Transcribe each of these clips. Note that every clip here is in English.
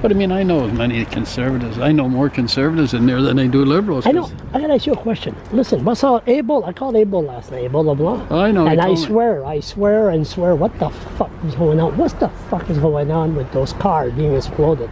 But I mean, I know as many conservatives. I know more conservatives in there than I do liberals. I know. I gotta ask you a question. Listen, what's all Abel? I called Abel last night. Abel LeBlanc. I know. And I swear. What the fuck is going on? What the fuck is going on with those cars being exploded?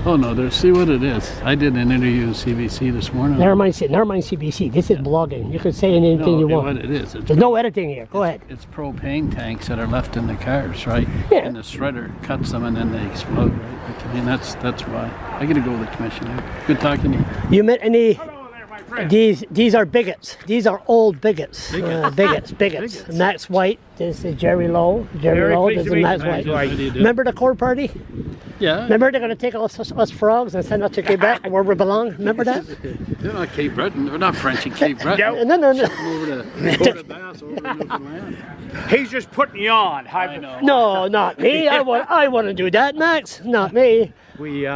Oh no, see what it is. I did an interview on CBC this morning. Never mind CBC. This is blogging. You can say anything you want. What it is. There's no editing here. Go ahead. It's propane tanks that are left in the cars, right? Yeah. And the shredder cuts them and then they explode, right? I mean, that's why. I got to go with the commissioner. Good talking to you. You met any? These are bigots. These are old bigots. Bigots. Max White. This is Jerry Lowe. Jerry Lowe. This is Max White. Remember the Core Party? Yeah. Remember they're going to take us frogs and send us to Quebec where we belong? Remember that? They're not Cape Breton. They're not French in Cape Breton. No. Over to Bass, over to Newfoundland. He's just putting you on. I know. No, not me. I want to do that, Max. Not me. We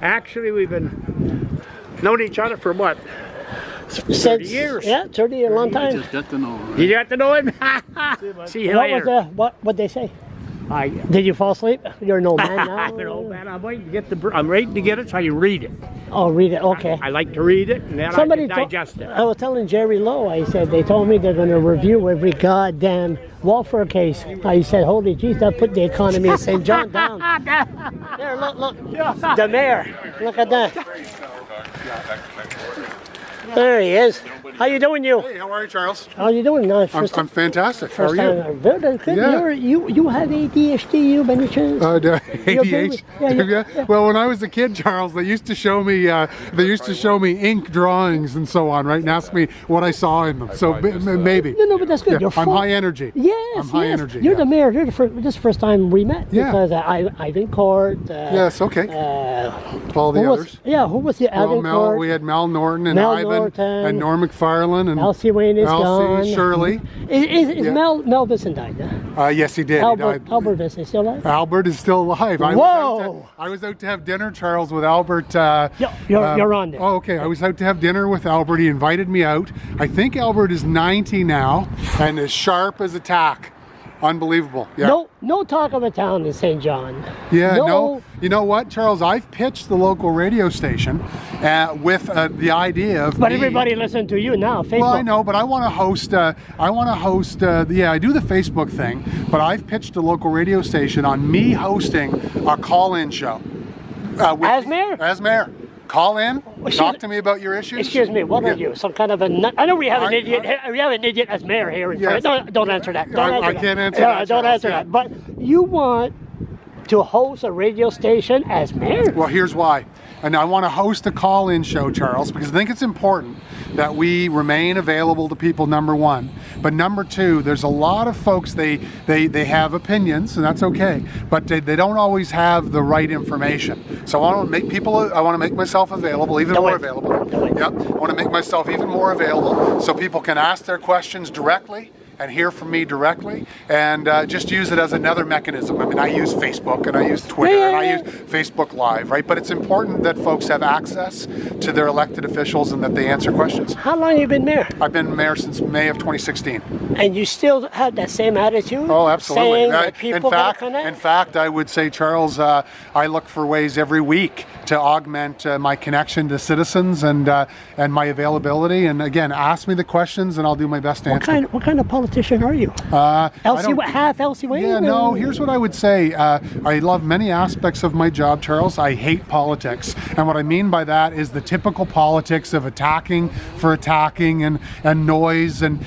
actually we've been known each other for what? 30 years. Yeah, 30 a long I time. just got to know. Right? You got to know him? See you later. What'd they say? Did you fall asleep? You're an old man now. I'm an old man. I'm waiting to get I'm waiting to get it so I can read it. Oh, read it. Okay. I like to read it and then I can digest it. I was telling Jerry Lowe, I said, they told me they're going to review every goddamn welfare case. I said, holy jeez, that put the economy of St. John down. There, look. The mayor. Look at that. There he is. How you doing, you? Hey, how are you, Charles? How you doing? I'm fantastic. How are you? Very good. Yeah. You have ADHD, you, by any chance? ADHD. Yeah. Well, when I was a kid, Charles, they used to show me ink drawings and so on, right? And ask me what I saw in them. So maybe. No, but that's good. Yeah, You're I'm high energy. Yes, I'm high energy. You're the mayor. This is the first time we met. Yeah. Because Ivan Court. Yes. Okay. All the others. Who was the Ivan Court? We had Mel Norton and Mel Ivan Norton. and Norm McFarlane and Elsie Wayne is gone. Shirley. Is Mel Vincent died? Yes, he did. Albert Vincent still alive? Albert is still alive. Whoa! I was out to have dinner, Charles, with Albert. You're on there. Oh, okay. I was out to have dinner with Albert. He invited me out. I think Albert is 90 now and as sharp as a tack. Unbelievable. Yeah. No talk of a town in St. John. Yeah, no. You know what, Charles? I've pitched the local radio station with the idea of. But everybody listen to you now. Facebook. Well, I know, but I want to host. I do the Facebook thing, but I've pitched a local radio station on me hosting a call-in show. As mayor? As mayor. Call in, talk to me about your issues. Excuse me, what are you? Some kind of a nut? I know we have an idiot. We have an idiot as mayor here. Yes. Don't answer that. I can't answer that. Don't answer that. But you want to host a radio station as mayor? Well, here's why. And I want to host a call-in show, Charles, because I think it's important that we remain available to people, number one. But number two, there's a lot of folks, they have opinions, and that's okay, but they don't always have the right information. So I want to make myself available, even more available. Yep. I want to make myself even more available so people can ask their questions directly and hear from me directly, and just use it as another mechanism. I mean, I use Facebook and I use Twitter and I use Facebook Live, right? But it's important that folks have access to their elected officials and that they answer questions. How long have you been mayor? I've been mayor since May of 2016. And you still have that same attitude? Oh, absolutely. Saying that people in fact, I would say, Charles, I look for ways every week to augment my connection to citizens and my availability. And again, ask me the questions and I'll do my best to answer. What kind of politician are you? Half Elsie Wayne? Yeah, no, here's what I would say. I love many aspects of my job, Charles. I hate politics. And what I mean by that is the typical politics of attacking for attacking and noise. And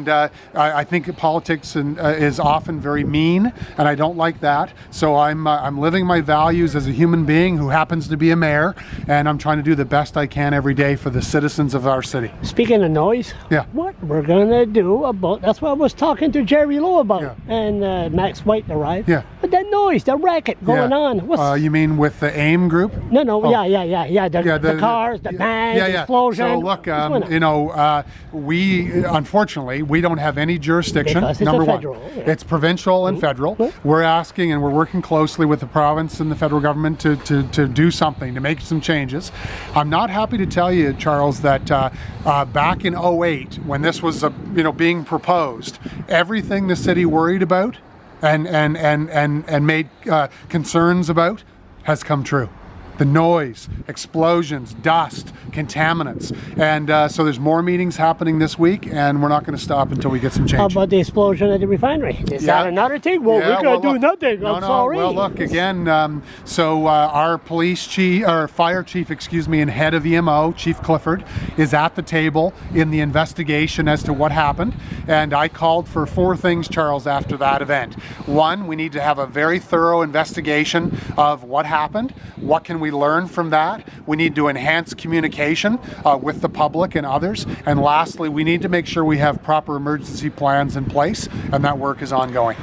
I think politics is often very mean, and I don't like that. So I'm living my values as a human being who happens to be a mayor, and I'm trying to do the best I can every day for the citizens of our city. Speaking of noise, what we're going to do about, that's what I was talking to Jerry Lowe about, and Max White arrived. Yeah. But that noise, the racket going on. You mean with the AIM group? No. The cars, the bang, the explosion. So look, we unfortunately we don't have any jurisdiction. Because it's number federal, one, it's provincial and federal. We're asking and we're working closely with the province and the federal government to do something, to make some changes. I'm not happy to tell you, Charles, that back in 2008, when this was being proposed, everything the city worried about and made concerns about has come true. the noise, explosions, dust, contaminants. And so there's more meetings happening this week, and we're not going to stop until we get some change. How about the explosion at the refinery? Is that another thing? Well, Yeah, we can't do look, nothing. No, I'm no. sorry. Well, look again. Our police chief, or fire chief, excuse me, and head of EMO, Chief Clifford, is at the table in the investigation as to what happened. And I called for 4 things, Charles, after that event. 1, we need to have a very thorough investigation of what happened. What can we learn from that? We need to enhance communication with the public and others. And lastly, we need to make sure we have proper emergency plans in place, and that work is ongoing.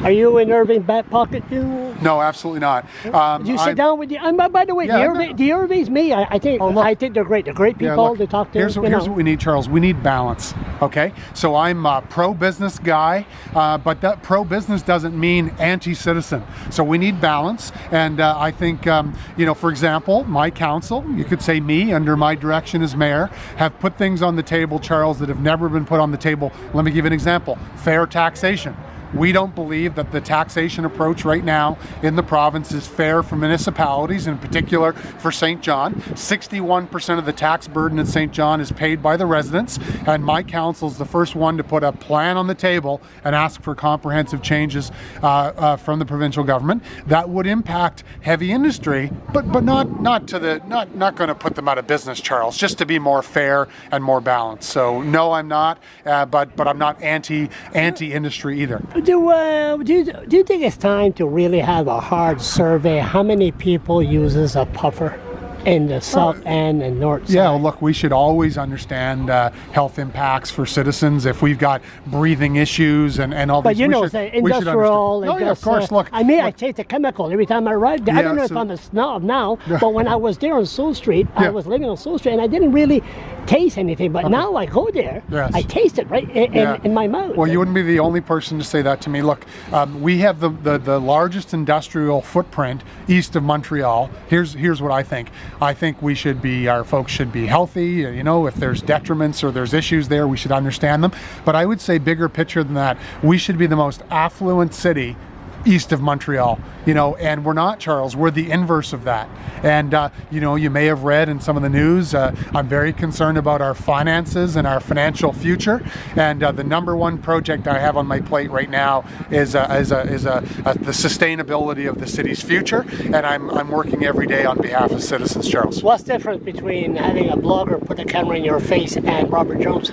Are you in Irving back pocket too? No, absolutely not. Did you sit down with the? By the way, the Irvings, me, I think they're great. They're great people to talk to. Here's what we need, Charles. We need balance. Okay, so I'm a pro-business guy, but that pro-business doesn't mean anti-citizen. So we need balance, and I think for example, my council, you could say me, under my direction as mayor, have put things on the table, Charles, that have never been put on the table. Let me give you an example: fair taxation. We don't believe that the taxation approach right now in the province is fair for municipalities, in particular for St. John. 61% of the tax burden in St. John is paid by the residents, and my council is the first one to put a plan on the table and ask for comprehensive changes from the provincial government that would impact heavy industry, but not going to put them out of business, Charles. Just to be more fair and more balanced. So no, I'm not, but I'm not anti-industry either. Do you think it's time to really have a hard survey? How many people uses a puffer in the south and the north side? Yeah, well, look, we should always understand health impacts for citizens if we've got breathing issues and all but these. But industrial. Oh, yeah, of course. Look, I taste the chemical every time I arrive there. I don't know if I'm a snob now, but when I was there on Soul Street, I was living on Soul Street, and I didn't really taste anything. But now I go there, I taste it right in my mouth. Well, you wouldn't be the only person to say that to me. Look, we have the largest industrial footprint east of Montreal. Here's what I think. I think our folks should be healthy. If there's detriments or there's issues there, we should understand them. But I would say bigger picture than that, we should be the most affluent city east of Montreal, and we're not, Charles. We're the inverse of that. And, you may have read in some of the news, I'm very concerned about our finances and our financial future. And the number one project I have on my plate right now is the sustainability of the city's future. And I'm working every day on behalf of citizens, Charles. What's the difference between having a blogger put a camera in your face and Robert Jones?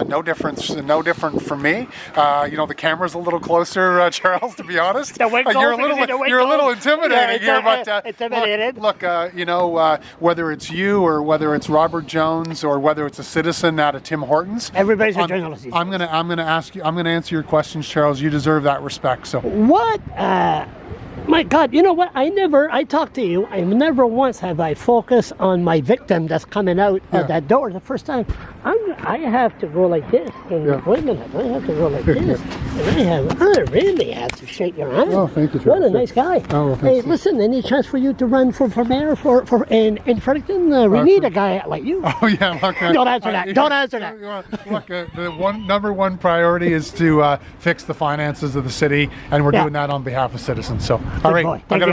No difference. No different from me. The camera's a little closer, Charles. To be honest, you're a little intimidating here. But intimidated. Look, whether it's you or whether it's Robert Jones or whether it's a citizen out of Tim Hortons, everybody's a journalist. I'm gonna answer your questions, Charles. You deserve that respect. So what? My God, you know what? I talked to you. I never once have I focused on my victim that's coming out of that door. The first time, I have to go like this. And wait a minute, I have to go like this. And I really have to shake your hand. Oh, thank you, What a nice guy. Oh, well, hey, listen, any chance for you to run for mayor in Fredericton? We need a guy like you. Oh yeah, look. Don't answer that. Don't answer that. Look, the number one priority is to fix the finances of the city, and we're doing that on behalf of citizens. So, all right, I got